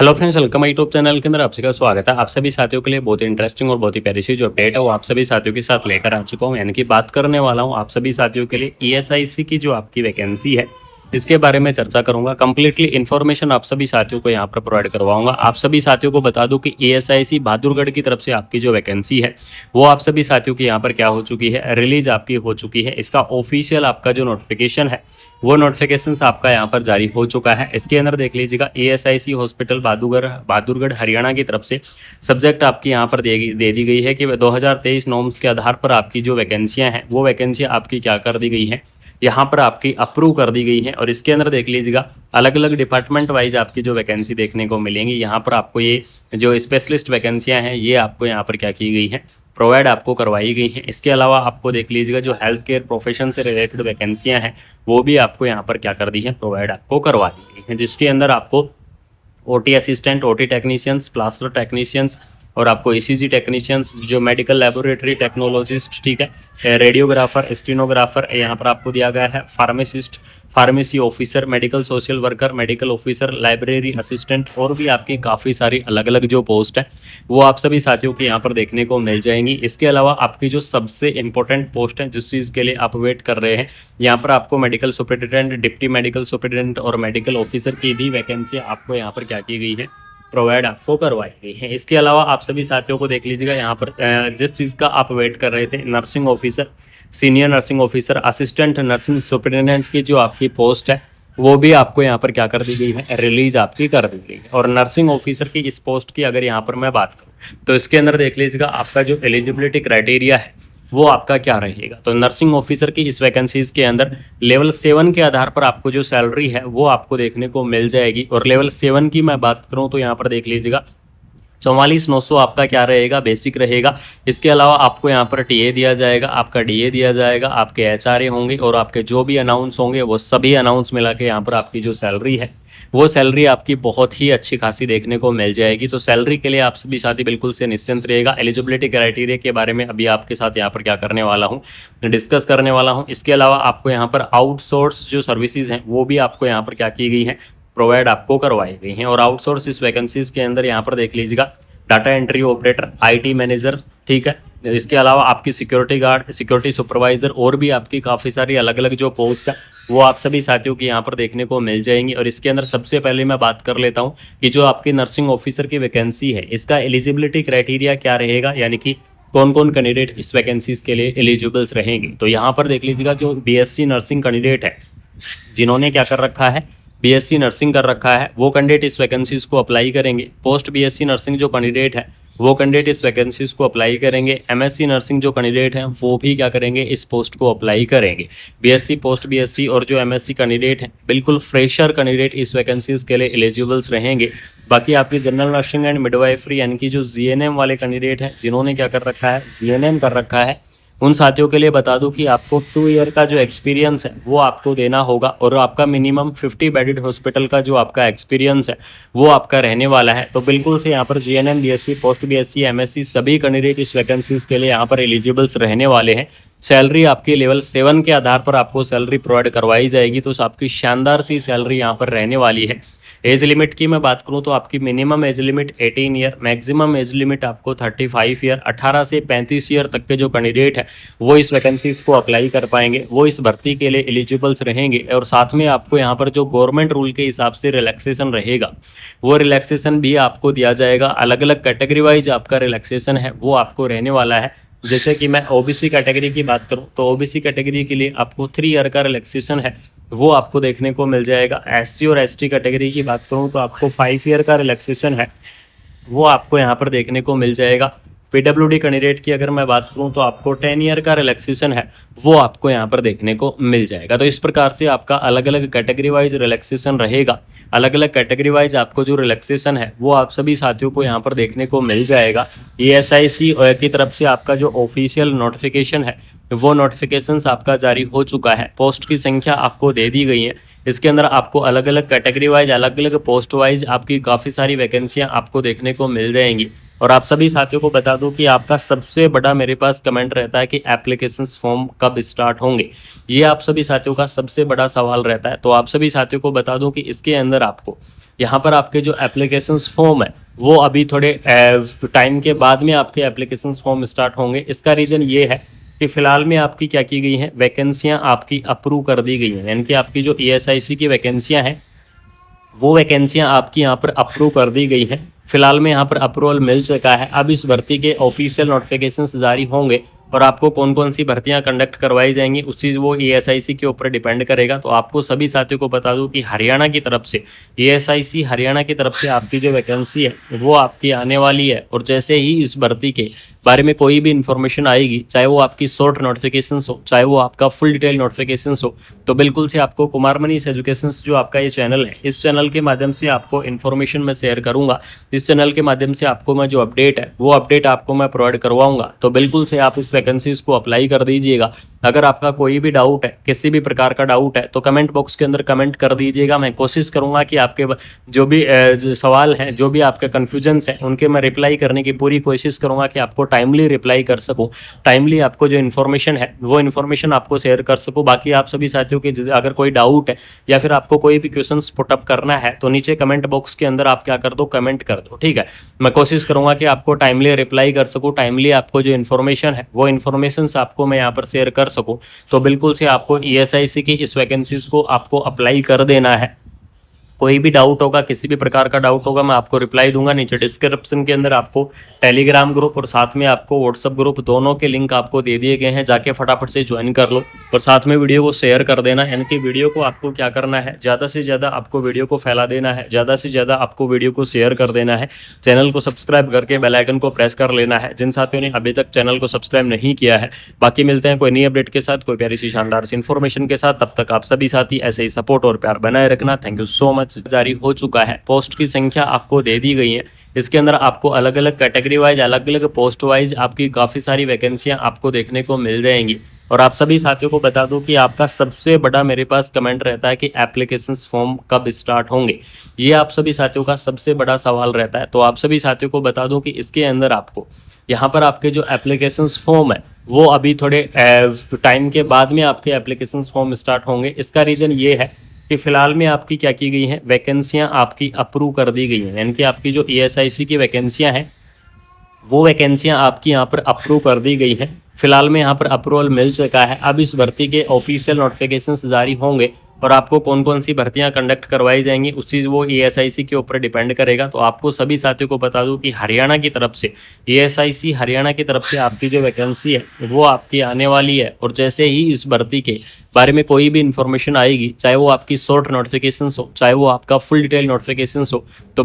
Hello friends, welcome YouTube channel के अंदर आप सभी का स्वागत है। आप सभी साथियों के लिए बहुत ही इंटरेस्टिंग और बहुत ही प्यारी सी जो अपडेट है वो आप सभी साथियों के साथ लेकर आ चुका हूं। यानी कि बात करने वाला हूं आप सभी साथियों के लिए ईएसआईसी की जो आपकी वैकेंसी है इसके बारे में चर्चा करूंगा। कंप्लीटली इन्फॉर्मेशन आप सभी साथियों को यहाँ पर प्रोवाइड करवाऊंगा। आप सभी साथियों को बता दूं कि ईएसआईसी बहादुरगढ़ की तरफ से आपकी जो वैकेंसी है वो आप सभी साथियों की यहाँ पर क्या हो चुकी है, रिलीज आपकी हो चुकी है। इसका ऑफिशियल आपका जो नोटिफिकेशन है वो नोटिफिकेशन आपका यहाँ पर जारी हो चुका है। इसके अंदर देख लीजिएगा ईएसआईसी हॉस्पिटल बहादुरगढ़ हरियाणा की तरफ से सब्जेक्ट आपकी यहाँ पर दे दी गई है कि 2023 नॉर्म्स के आधार पर आपकी जो वैकेंसियाँ हैं वो वैकेंसियाँ आपकी क्या कर दी गई हैं, यहाँ पर आपकी अप्रूव कर दी गई है। और इसके अंदर देख लीजिएगा अलग अलग डिपार्टमेंट वाइज आपकी जो वैकेंसी देखने को मिलेंगी। यहाँ पर आपको ये जो स्पेशलिस्ट वैकेंसियाँ हैं ये आपको यहाँ पर क्या की गई हैं, प्रोवाइड आपको करवाई गई हैं। इसके अलावा आपको देख लीजिएगा जो हेल्थ केयर प्रोफेशन से रिलेटेड वैकेंसियाँ हैं वो भी आपको यहाँ पर क्या कर दी है, प्रोवाइड आपको करवा दी गई हैं। जिसके अंदर आपको OT assistant, OT technicians, plaster technicians और आपको ईसीजी टेक्नीशियंस, जो मेडिकल लेबोरेटरी टेक्नोलॉजिस्ट, ठीक है, रेडियोग्राफर, स्टेनोग्राफर यहाँ पर आपको दिया गया है, pharmacist, pharmacy officer, medical social worker, medical officer, library assistant और भी आपकी काफ़ी सारी अलग अलग जो पोस्ट है वो आप सभी साथियों की यहाँ पर देखने को मिल जाएंगी। इसके अलावा आपकी जो सबसे इंपॉर्टेंट पोस्ट है जिस चीज़ के लिए आप वेट कर रहे हैं, यहाँ पर आपको medical superintendent, deputy medical superintendent और मेडिकल ऑफिसर की भी वैकेंसी आपको यहाँ पर क्या की गई है, प्रोवाइड आपको करवाई गई है। इसके अलावा आप सभी साथियों को देख लीजिएगा यहाँ पर जिस चीज़ का आप वेट कर रहे थे, nursing officer, senior nursing officer, assistant nursing superintendent की जो आपकी पोस्ट है वो भी आपको यहाँ पर क्या कर दी गई है, रिलीज आपकी कर दी गई है। और नर्सिंग ऑफिसर की इस पोस्ट की अगर यहाँ पर मैं बात करूँ तो इसके अंदर देख लीजिएगा आपका जो एलिजिबिलिटी क्राइटेरिया है वो आपका क्या रहेगा। तो नर्सिंग ऑफिसर की इस वैकेंसीज के अंदर लेवल 7 के आधार पर आपको जो सैलरी है वो आपको देखने को मिल जाएगी। और लेवल 7 की मैं बात करूं तो यहाँ पर देख लीजिएगा 44,900 आपका क्या रहेगा, बेसिक रहेगा। इसके अलावा आपको यहाँ पर टीए दिया जाएगा, आपका डीए दिया जाएगा, आपके एचआरए होंगे और आपके जो भी अनाउंस होंगे वो सभी अनाउंस मिला के यहाँ पर आपकी जो सैलरी है वो सैलरी आपकी बहुत ही अच्छी खासी देखने को मिल जाएगी। तो सैलरी के लिए आप सभी साथी बिल्कुल से निश्चिंत रहेगा। एलिजिबिलिटी क्राइटेरिया के बारे में अभी आपके साथ यहाँ पर क्या करने वाला हूँ, डिस्कस करने वाला हूँ। इसके अलावा आपको यहाँ पर आउटसोर्स जो सर्विसेज हैं वो भी आपको यहाँ पर क्या की गई हैं, प्रोवाइड आपको करवाई गई हैं। और आउटसोर्स इस वैकेंसीज के अंदर यहाँ पर देख लीजिएगा data entry operator, IT manager, ठीक है। इसके अलावा आपकी सिक्योरिटी गार्ड, सिक्योरिटी सुपरवाइजर और भी आपकी काफ़ी सारी अलग अलग जो पोस्ट है वो आप सभी साथियों की यहाँ पर देखने को मिल जाएंगी। और इसके अंदर सबसे पहले मैं बात कर लेता हूँ कि जो आपकी नर्सिंग ऑफिसर की वैकेंसी है इसका एलिजिबिलिटी क्राइटेरिया क्या रहेगा, यानी कि कौन कौन कैंडिडेट इस वैकेंसीज के लिए एलिजिबल्स रहेंगे। तो यहाँ पर देख लीजिएगा जो बीएससी नर्सिंग कैंडिडेट है, जिन्होंने क्या कर रखा है, बीएससी नर्सिंग कर रखा है, वो कैंडिडेट इस वैकेंसीज को अप्लाई करेंगे। पोस्ट बीएससी नर्सिंग जो कैंडिडेट है वो कैंडिडेट इस वैकेंसीज को अप्लाई करेंगे। एमएससी नर्सिंग जो कैंडिडेट हैं वो भी क्या करेंगे, इस पोस्ट को अप्लाई करेंगे। बीएससी, पोस्ट बीएससी और जो एमएससी कैंडिडेट हैं बिल्कुल फ्रेशर कैंडिडेट इस वैकेंसीज के लिए एलिजिबल्स रहेंगे। बाकी आपकी जनरल नर्सिंग एंड मिडवाइफरी यानी कि जो जीएनएम वाले कैंडिडेट हैं जिन्होंने क्या कर रखा है, जीएनएम कर रखा है, उन साथियों के लिए बता दूं कि आपको 2 ईयर का जो एक्सपीरियंस है वो आपको देना होगा। और आपका मिनिमम 50 बेडेड हॉस्पिटल का जो आपका एक्सपीरियंस है वो आपका रहने वाला है। तो बिल्कुल से यहाँ पर GNM, BSc, post BSc, MSc सभी कैंडिडेट इस वैकेंसीज के लिए यहाँ पर एलिजिबल्स रहने वाले हैं। सैलरी आपकी लेवल 7 के आधार पर आपको सैलरी प्रोवाइड करवाई जाएगी। तो आपकी शानदार सी सैलरी यहाँ पर रहने वाली है। एज लिमिट की मैं बात करूं तो आपकी minimum age limit 18 year, maximum age limit आपको 35 ईयर, 18 से 35 ईयर तक के जो कैंडिडेट है वो इस वैकेंसीज को अप्लाई कर पाएंगे, वो इस भर्ती के लिए एलिजिबल्स रहेंगे। और साथ में आपको यहाँ पर जो गवर्नमेंट रूल के हिसाब से रिलैक्सेशन रहेगा वो रिलैक्सेशन भी आपको दिया जाएगा। अलग अलग कैटेगरी वाइज आपका रिलैक्सेशन है वो आपको रहने वाला है। जैसे कि मैं ओबीसी कैटेगरी की बात करूं तो ओबीसी कैटेगरी के लिए आपको 3 ईयर का रिलैक्सेशन है वो आपको देखने को मिल जाएगा। एससी और एसटी कैटेगरी की बात करूं तो आपको 5 ईयर का रिलैक्सेशन है वो आपको यहाँ पर देखने को मिल जाएगा। पीडब्ल्यूडी कैंडिडेट की अगर मैं बात करूं तो आपको 10 ईयर का रिलैक्सेशन है वो आपको यहाँ पर देखने को मिल जाएगा। तो इस प्रकार से आपका अलग अलग कैटेगरी वाइज रिलैक्सेशन रहेगा। अलग अलग कैटेगरी वाइज आपको जो रिलैक्सेशन है वो आप सभी साथियों को यहाँ पर देखने को मिल जाएगा। ईएसआईसी की तरफ से आपका जो ऑफिशियल नोटिफिकेशन है वो नोटिफिकेशंस आपका जारी हो चुका है। पोस्ट की संख्या आपको दे दी गई है। इसके अंदर आपको अलग अलग कैटेगरी वाइज, अलग अलग पोस्ट वाइज आपकी काफ़ी सारी वैकेंसियाँ आपको देखने को मिल जाएंगी। और आप सभी साथियों को बता दूं कि आपका सबसे बड़ा मेरे पास कमेंट रहता है कि एप्लीकेशंस फॉर्म कब स्टार्ट होंगे। ये आप सभी साथियों का सबसे बड़ा सवाल रहता है। तो आप सभी साथियों को बता दूं कि इसके अंदर आपको यहाँ पर आपके जो एप्लीकेशंस फॉर्म है वो अभी थोड़े टाइम के बाद में आपके एप्लीकेशंस फॉर्म स्टार्ट होंगे। इसका रीज़न ये है कि फिलहाल में आपकी क्या की गई हैं, वैकेंसियाँ आपकी अप्रूव कर दी गई हैं, यानी कि आपकी जो ESIC की वैकेंसियाँ हैं वो वैकेंसियां आपकी यहाँ पर अप्रूव कर दी गई हैं। फिलहाल में यहाँ पर अप्रूवल मिल चुका है। अब इस भर्ती के ऑफिशियल नोटिफिकेशंस जारी होंगे और आपको कौन कौन सी भर्तियां कंडक्ट करवाई जाएंगी उस चीज़ वो ESIC के ऊपर डिपेंड करेगा। तो आपको सभी साथियों को बता दूं कि हरियाणा की तरफ से ESIC हरियाणा की तरफ से आपकी जो वैकेंसी है वो आपकी आने वाली है। और जैसे ही इस भर्ती के बारे में कोई भी इन्फॉर्मेशन आएगी, चाहे वो आपकी शॉर्ट नोटिफिकेशंस हो, चाहे वो आपका फुल डिटेल नोटिफिकेशंस हो, तो बिल्कुल से आपको कुमार मनीष एजुकेशंस जो आपका ये चैनल है, इस चैनल के माध्यम से आपको इन्फॉर्मेशन मैं शेयर करूंगा। इस चैनल के माध्यम से आपको मैं जो अपडेट है वो अपडेट आपको मैं प्रोवाइड करवाऊंगा। तो बिल्कुल से आप इस वैकेंसीज को अप्लाई कर दीजिएगा। अगर आपका कोई भी डाउट है, किसी भी प्रकार का डाउट है, तो कमेंट बॉक्स के अंदर कमेंट कर दीजिएगा। मैं कोशिश करूंगा कि आपके जो भी सवाल हैं, जो भी आपके कन्फ्यूजन्स हैं, उनके मैं रिप्लाई करने की पूरी कोशिश करूंगा कि आपको टाइमली रिप्लाई कर सकूं, टाइमली आपको जो इन्फॉर्मेशन है वो इन्फॉर्मेशन आपको शेयर कर सकूं। बाकी आप सभी साथियों के अगर कोई डाउट है या फिर आपको कोई भी क्वेश्चंस पुटअप करना है तो नीचे कमेंट बॉक्स के अंदर आप क्या कर दो, कमेंट कर दो, ठीक है। मैं कोशिश करूंगा कि आपको टाइमली रिप्लाई कर सकूं, टाइमली आपको जो इन्फॉर्मेशन है वो इन्फॉर्मेशन आपको मैं यहाँ पर शेयर कर सकूं। तो बिल्कुल से आपको ESIC की इस वैकेंसीज को आपको अप्लाई कर देना है। कोई भी डाउट होगा, किसी भी प्रकार का डाउट होगा, मैं आपको रिप्लाई दूंगा। नीचे डिस्क्रिप्शन के अंदर आपको टेलीग्राम ग्रुप और साथ में आपको व्हाट्सअप ग्रुप दोनों के लिंक आपको दे दिए गए हैं, जाके फटाफट से ज्वाइन कर लो और साथ में वीडियो को शेयर कर देना। यानी कि वीडियो को आपको क्या करना है, ज़्यादा से ज़्यादा आपको वीडियो को फैला देना है, ज़्यादा से ज़्यादा आपको वीडियो को शेयर कर देना है। चैनल को सब्सक्राइब करके बेल आइकन को प्रेस कर लेना है जिन साथियों ने अभी तक चैनल को सब्सक्राइब नहीं किया है। बाकी मिलते हैं कोई नई अपडेट के साथ, कोई प्यारी सी शानदार सी इन्फॉर्मेशन के साथ। तब तक आप सभी साथी ऐसे ही सपोर्ट और प्यार बनाए रखना। Thank you so much. जारी हो चुका है, पोस्ट की संख्या आपको दे दी गई है। इसके अंदर आपको अलग अलग कैटेगरी वाइज, अलग अलग पोस्ट वाइज आपकी काफ़ी सारी वैकेंसियां आपको देखने को मिल जाएंगी। और आप सभी साथियों को बता दूं कि आपका सबसे बड़ा मेरे पास कमेंट रहता है कि एप्लीकेशंस फॉर्म कब स्टार्ट होंगे। ये आप सभी साथियों का सबसे बड़ा सवाल रहता है। तो आप सभी साथियों को बता दूं कि इसके अंदर आपको यहाँ पर आपके जो एप्लीकेशंस फॉर्म है वो अभी थोड़े टाइम के बाद में आपके एप्लीकेशंस फॉर्म स्टार्ट होंगे। इसका रीज़न ये है कि फिलहाल में आपकी क्या की गई हैं, वैकेंसियां आपकी अप्रूव कर दी गई हैं। यानी कि आपकी जो ESIC की वैकेंसियां हैं वो वैकेंसियां आपकी यहाँ पर अप्रूव कर दी गई हैं। फिलहाल में यहाँ पर अप्रूवल मिल चुका है। अब इस भर्ती के ऑफिशियल नोटिफिकेशंस जारी होंगे और आपको कौन कौन सी भर्तियां कंडक्ट करवाई जाएंगी उस चीज़ वो ESIC के ऊपर डिपेंड करेगा। तो आपको सभी साथियों को बता दूं कि हरियाणा की तरफ से ESIC हरियाणा की तरफ से आपकी जो वैकेंसी है वो आपकी आने वाली है। और जैसे ही इस भर्ती के बारे में कोई भी इन्फॉर्मेशन आएगी, चाहे वो आपकी शॉर्ट नोटिफिकेशंस हो, चाहे वो आपका फुल डिटेल नोटिफिकेशंस हो, तो